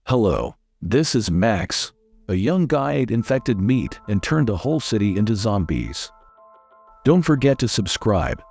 Hello, this is Max. A young guy ate infected meat and turned a whole city into zombies. Don't forget to subscribe.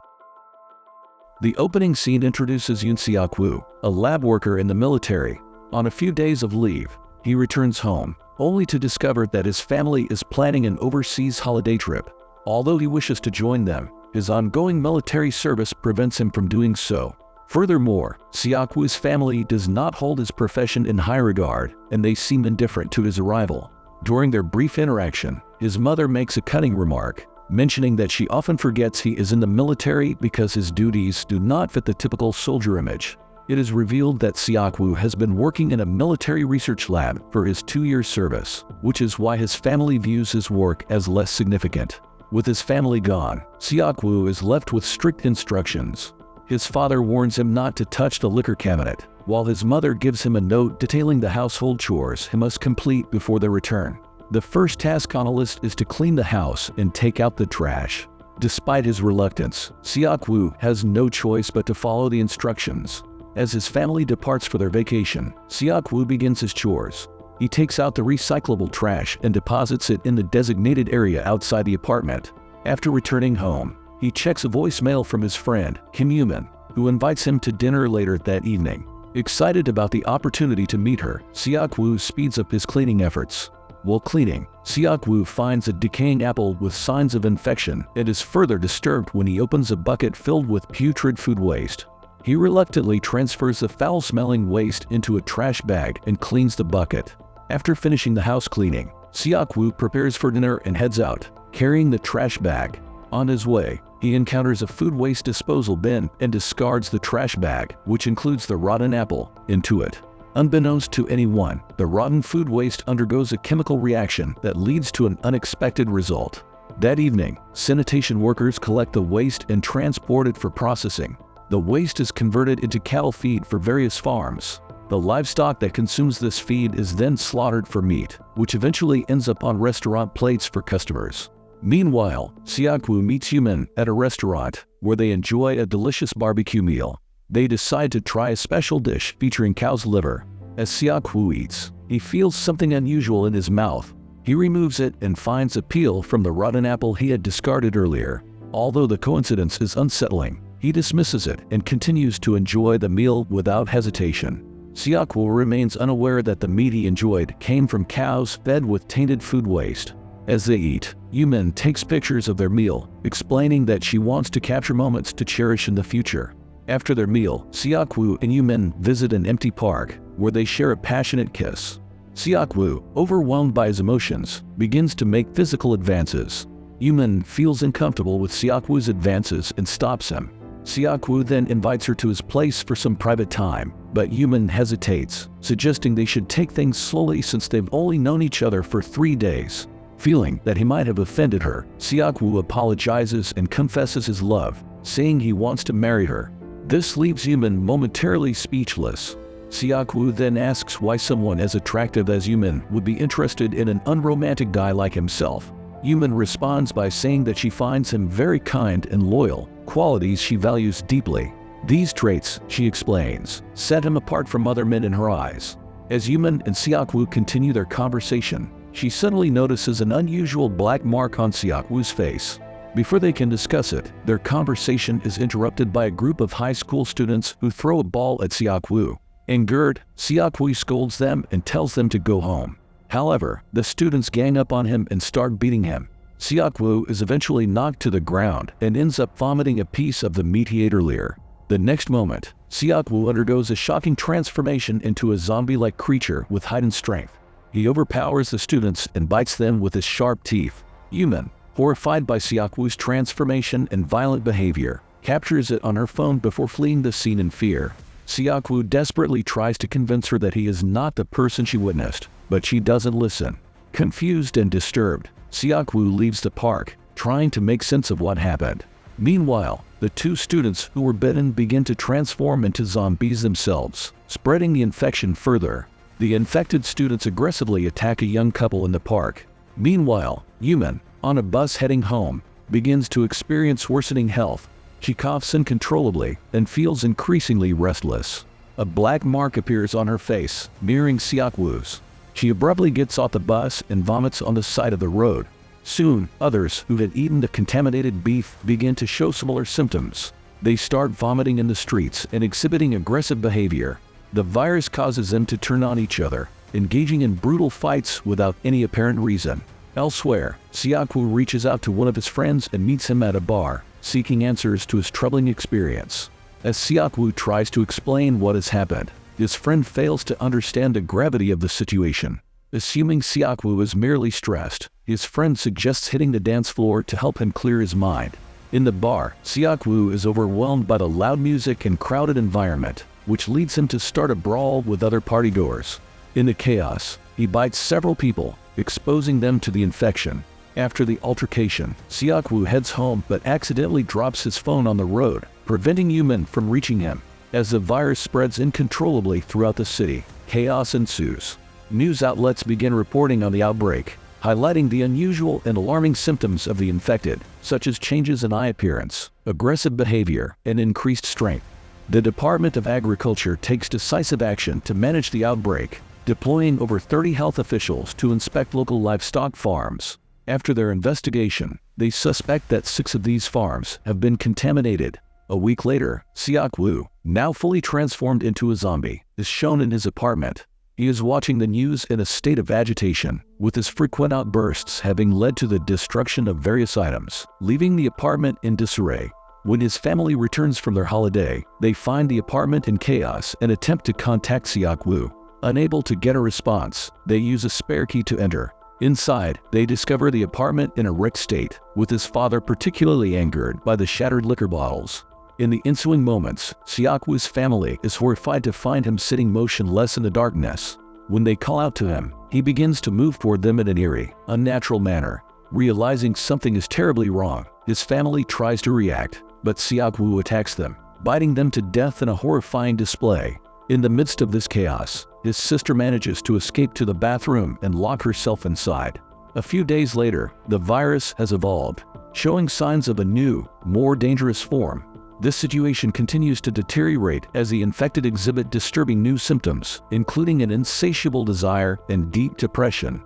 The opening scene introduces Yoon Seok-woo, a lab worker in the military. On a few days of leave, he returns home, only to discover that his family is planning an overseas holiday trip. Although he wishes to join them, his ongoing military service prevents him from doing so. Furthermore, Seok-woo's family does not hold his profession in high regard, and they seem indifferent to his arrival. During their brief interaction, his mother makes a cutting remark, mentioning that she often forgets he is in the military because his duties do not fit the typical soldier image. It is revealed that Seok-woo has been working in a military research lab for his 2-year service, which is why his family views his work as less significant. With his family gone, Seok-woo is left with strict instructions. His father warns him not to touch the liquor cabinet, while his mother gives him a note detailing the household chores he must complete before their return. The first task on a list is to clean the house and take out the trash. Despite his reluctance, Seok-woo has no choice but to follow the instructions. As his family departs for their vacation, Seok-woo begins his chores. He takes out the recyclable trash and deposits it in the designated area outside the apartment. After returning home, he checks a voicemail from his friend, Kim Yoo-min, who invites him to dinner later that evening. Excited about the opportunity to meet her, Seok-woo speeds up his cleaning efforts. While cleaning, Seok-woo finds a decaying apple with signs of infection and is further disturbed when he opens a bucket filled with putrid food waste. He reluctantly transfers the foul-smelling waste into a trash bag and cleans the bucket. After finishing the house cleaning, Seok-woo prepares for dinner and heads out, carrying the trash bag. On his way, he encounters a food waste disposal bin and discards the trash bag, which includes the rotten apple, into it. Unbeknownst to anyone, the rotten food waste undergoes a chemical reaction that leads to an unexpected result. That evening, sanitation workers collect the waste and transport it for processing. The waste is converted into cattle feed for various farms. The livestock that consumes this feed is then slaughtered for meat, which eventually ends up on restaurant plates for customers. Meanwhile, Seok-woo meets Yoo-min at a restaurant where they enjoy a delicious barbecue meal. They decide to try a special dish featuring cow's liver. As Seok-woo eats, he feels something unusual in his mouth. He removes it and finds a peel from the rotten apple he had discarded earlier. Although the coincidence is unsettling, he dismisses it and continues to enjoy the meal without hesitation. Seok-woo remains unaware that the meat he enjoyed came from cows fed with tainted food waste. As they eat, Yoo-min takes pictures of their meal, explaining that she wants to capture moments to cherish in the future. After their meal, Seok-woo and Yoo-min visit an empty park, where they share a passionate kiss. Seok-woo, overwhelmed by his emotions, begins to make physical advances. Yoo-min feels uncomfortable with Seok-woo's advances and stops him. Seok-woo then invites her to his place for some private time, but Yoo-min hesitates, suggesting they should take things slowly since they've only known each other for 3 days. Feeling that he might have offended her, Seok-woo apologizes and confesses his love, saying he wants to marry her. This leaves Yoo-min momentarily speechless. Seok-woo then asks why someone as attractive as Yoo-min would be interested in an unromantic guy like himself. Yoo-min responds by saying that she finds him very kind and loyal, qualities she values deeply. These traits, she explains, set him apart from other men in her eyes. As Yoo-min and Seok-woo continue their conversation, she suddenly notices an unusual black mark on Seok-woo's face. Before they can discuss it, their conversation is interrupted by a group of high school students who throw a ball at Seok-woo. Angered, Seok-woo scolds them and tells them to go home. However, the students gang up on him and start beating him. Seok-woo is eventually knocked to the ground and ends up vomiting a piece of the meat he ate earlier. The next moment, Seok-woo undergoes a shocking transformation into a zombie-like creature with heightened strength. He overpowers the students and bites them with his sharp teeth. Yoo-min, horrified by Seok-woo's transformation and violent behavior, captures it on her phone before fleeing the scene in fear. Seok-woo desperately tries to convince her that he is not the person she witnessed, but she doesn't listen. Confused and disturbed, Seok-woo leaves the park, trying to make sense of what happened. Meanwhile, the 2 students who were bitten begin to transform into zombies themselves, spreading the infection further. The infected students aggressively attack a young couple in the park. Meanwhile, Yoo-min, on a bus heading home, begins to experience worsening health. She coughs uncontrollably and feels increasingly restless. A black mark appears on her face, mirroring Seok-woo's. She abruptly gets off the bus and vomits on the side of the road. Soon, others who had eaten the contaminated beef begin to show similar symptoms. They start vomiting in the streets and exhibiting aggressive behavior. The virus causes them to turn on each other, engaging in brutal fights without any apparent reason. Elsewhere, Seok-woo reaches out to one of his friends and meets him at a bar, seeking answers to his troubling experience. As Seok-woo tries to explain what has happened, his friend fails to understand the gravity of the situation. Assuming Seok-woo is merely stressed, his friend suggests hitting the dance floor to help him clear his mind. In the bar, Seok-woo is overwhelmed by the loud music and crowded environment, which leads him to start a brawl with other partygoers. In the chaos, he bites several people, exposing them to the infection. After the altercation, Seok-woo heads home but accidentally drops his phone on the road, preventing Yumin from reaching him. As the virus spreads uncontrollably throughout the city, chaos ensues. News outlets begin reporting on the outbreak, highlighting the unusual and alarming symptoms of the infected, such as changes in eye appearance, aggressive behavior, and increased strength. The Department of Agriculture takes decisive action to manage the outbreak, deploying over 30 health officials to inspect local livestock farms. After their investigation, they suspect that 6 of these farms have been contaminated. A week later, Seok-woo, now fully transformed into a zombie, is shown in his apartment. He is watching the news in a state of agitation, with his frequent outbursts having led to the destruction of various items, leaving the apartment in disarray. When his family returns from their holiday, they find the apartment in chaos and attempt to contact Seok-woo. Unable to get a response, they use a spare key to enter. Inside, they discover the apartment in a wrecked state, with his father particularly angered by the shattered liquor bottles. In the ensuing moments, Seok-woo's family is horrified to find him sitting motionless in the darkness. When they call out to him, he begins to move toward them in an eerie, unnatural manner. Realizing something is terribly wrong, his family tries to react, but Seok-woo attacks them, biting them to death in a horrifying display. In the midst of this chaos, his sister manages to escape to the bathroom and lock herself inside. A few days later, the virus has evolved, showing signs of a new, more dangerous form. This situation continues to deteriorate as the infected exhibit disturbing new symptoms, including an insatiable desire and deep depression.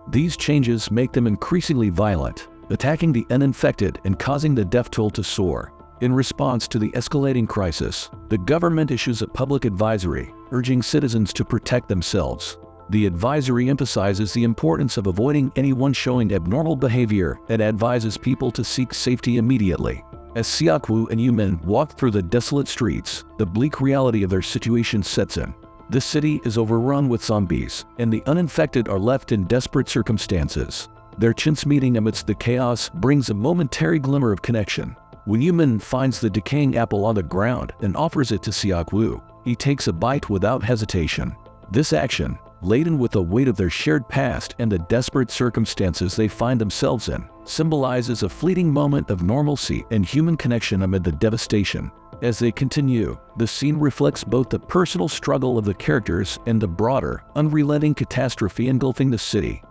These changes make them increasingly violent, attacking the uninfected and causing the death toll to soar. In response to the escalating crisis, the government issues a public advisory, urging citizens to protect themselves. The advisory emphasizes the importance of avoiding anyone showing abnormal behavior and advises people to seek safety immediately. As Seok-woo and Yumin walk through the desolate streets, the bleak reality of their situation sets in. The city is overrun with zombies, and the uninfected are left in desperate circumstances. Their chance meeting amidst the chaos brings a momentary glimmer of connection. When Yumin finds the decaying apple on the ground and offers it to Seok-woo, he takes a bite without hesitation. This action, laden with the weight of their shared past and the desperate circumstances they find themselves in, symbolizes a fleeting moment of normalcy and human connection amid the devastation. As they continue, the scene reflects both the personal struggle of the characters and the broader, unrelenting catastrophe engulfing the city.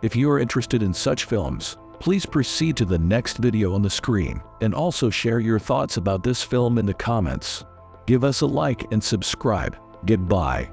If you are interested in such films, please proceed to the next video on the screen, and also share your thoughts about this film in the comments. Give us a like and subscribe. Goodbye.